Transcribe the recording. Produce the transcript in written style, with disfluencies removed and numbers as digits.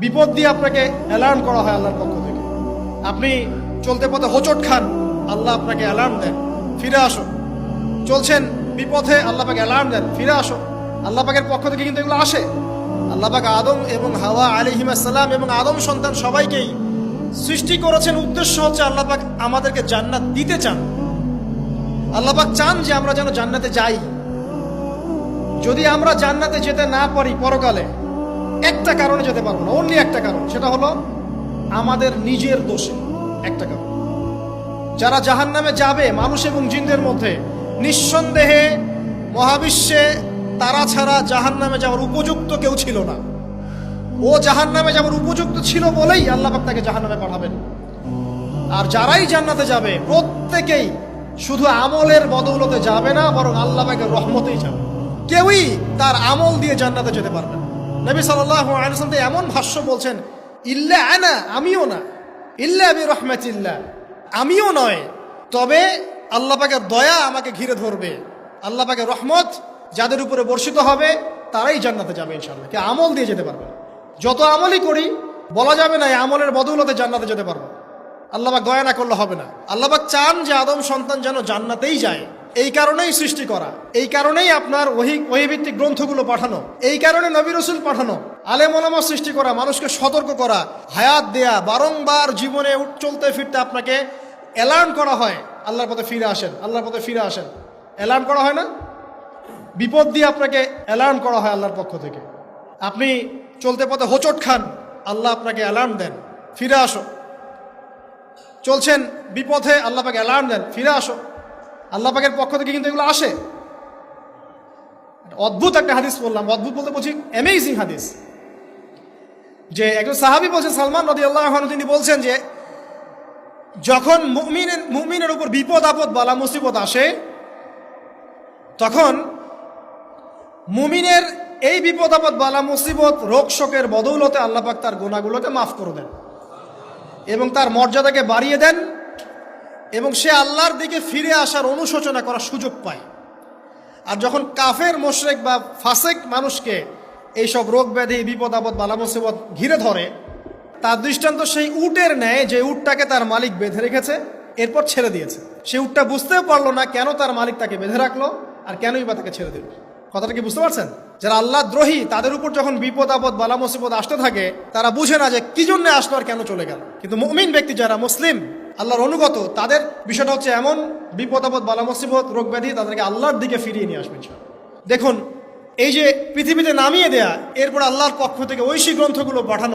বিপদ দিয়ে আপনাকে অ্যালার্ম করা হয় আল্লাহর পক্ষ থেকে। আপনি চলতে পথে হোঁচট খান, আল্লাহ আপনাকে অ্যালার্ম দেন, ফিরে আসো। চলছেন বিপথে, আল্লাহ পাক অ্যালার্ম দেন, ফিরে আসো। আল্লাহ পাকের পক্ষ থেকে কিন্তু এগুলো আসে। আল্লাহ পাক আদম এবং হাওয়া আলাইহিস সালাম এবং আদম সন্তান সবাইকেই সৃষ্টি করেছেন। উদ্দেশ্য হচ্ছে আল্লাহ পাক আমাদেরকে জান্নাত দিতে চান। আল্লাহ পাক চান যে আমরা যেন জান্নাতে যাই। যদি আমরা জান্নাতে যেতে না পারি পরকালে, একটা কারণে যেতে পারবো না, অনলি একটা কারণ, সেটা হলো আমাদের নিজের দোষে। একটা কারণ, যারা জাহান্নামে যাবে মানুষ এবং জিনদের মধ্যে, নিঃসন্দেহে মহাবিশ্বে তারা ছাড়া জাহান্নামে যাওয়ার উপযুক্ত কেউ ছিল না। ও জাহান্নামে যাওয়ার উপযুক্ত ছিল বলেই আল্লাহ পাক তাকে জাহান্নামে পাঠাবেন। আর যারাই জান্নাতে যাবে প্রত্যেকেই শুধু আমলের বদৌলতে যাবে না, বরং আল্লাহ পাকের রহমতেই যাবে। কেউই তার আমল দিয়ে জান্নাতে যেতে পারবে না। নবী সাল্লাল্লাহু আলাইহি ওয়াসাল্লাম এমন ভাষ্য বলছেন, ইল্লা আনা, আমিও না, ইল্লা বিরহমাতিল্লাহ, আমিও নয়, তবে আল্লাহ পাকের দয়া আমাকে ঘিরে ধরবে। আল্লাহ পাকের রহমত যাদের উপরে বর্ষিত হবে তারাই জান্নাতে যাবে ইনশাআল্লাহ। কে আমল দিয়ে যেতে পারবে। যত আমলই করি বলা যাবে না এই আমলের বদৌলতে জান্নাতে যেতে পারবো। আল্লাহ পাক দয়া না করলে হবে না। আল্লাহ পাক চান যে আদম সন্তান যেন জান্নাতেই যায়। এই কারণেই সৃষ্টি করা, এই কারণেই আপনার ওহীভিত্তিক গ্রন্থগুলো পাঠানো, এই কারণে নবী রাসূল পাঠানো, আলেম ওলামা সৃষ্টি করা, মানুষকে সতর্ক করা, হায়াত দেয়া, বারংবার জীবনে চলতে ফিরতে আপনাকে অ্যালার্ম করা হয়, আল্লাহর পথে ফিরে আসেন, আল্লাহর পথে ফিরে আসেন। অ্যালার্ম করা হয় না? বিপদ দিয়ে আপনাকে অ্যালার্ম করা হয় আল্লাহর পক্ষ থেকে। আপনি চলতে পথে হোঁচট খান, আল্লাহ আপনাকে অ্যালার্ম দেন, ফিরে আসো। চলছেন বিপথে, আল্লাহ পাক অ্যালার্ম দেন, ফিরে আসো। আল্লাহ পাকের পক্ষ থেকে কিন্তু এগুলো আসে। অদ্ভুত একটা হাদিস বললাম, অদ্ভুত বলতে বলছি অ্যামেজিং হাদিস, যে একজন সাহাবী বলছেন, সালমান রাদিয়াল্লাহু আনহু, তিনি বলছেন যে যখন মুমিনের উপর বিপদ আপদ বালা মুসিবত আসে, তখন মুমিনের এই বিপদ আপদ বালা মুসিবত রোগ শোকের বদৌলতে আল্লাহ পাক তার গুনাহগুলোকে মাফ করে দেন এবং তার মর্যাদাকে বাড়িয়ে দেন, এবং সে আল্লাহর দিকে ফিরে আসার অনুশোচনা করার সুযোগ পায়। আর যখন কাফের মুশরিক বা ফাসিক মানুষকে এইসব রোগ ব্যাধি বিপদ আপদ বালা মুসিবত ঘিরে ধরে, তার দৃষ্টান্ত সেই উটের ন্যায় যে উটটাকে তার মালিক বেঁধে রেখেছে, এরপর ছেড়ে দিয়েছে। সে উটটা বুঝতেও পারলো না কেন তার মালিক তাকে বেঁধে রাখলো আর কেনই বা তাকে ছেড়ে দিল। কথাটা কি বুঝতে পারছেন? যারা আল্লাহ দ্রোহী, তাদের উপর যখন বিপদ আপদ বালা মুসিবত আসতে থাকে, তারা বুঝে না যে কি জন্য আসলো আর কেন চলে গেল। কিন্তু মুমিন ব্যক্তি যারা মুসলিম, আল্লাহর অনুগত, তাদের বিষয়টা হচ্ছে এমন, বিপদ আপদ বালা মুসিবত রোগ ব্যাধি তাদেরকে আল্লাহর দিকে ফিরিয়ে নিয়ে আসবেন। দেখুন, এই যে পৃথিবীতে নামিয়ে দেয়া, এরপর আল্লাহর পক্ষ থেকে ঐশী গ্রন্থগুলো পাঠানো।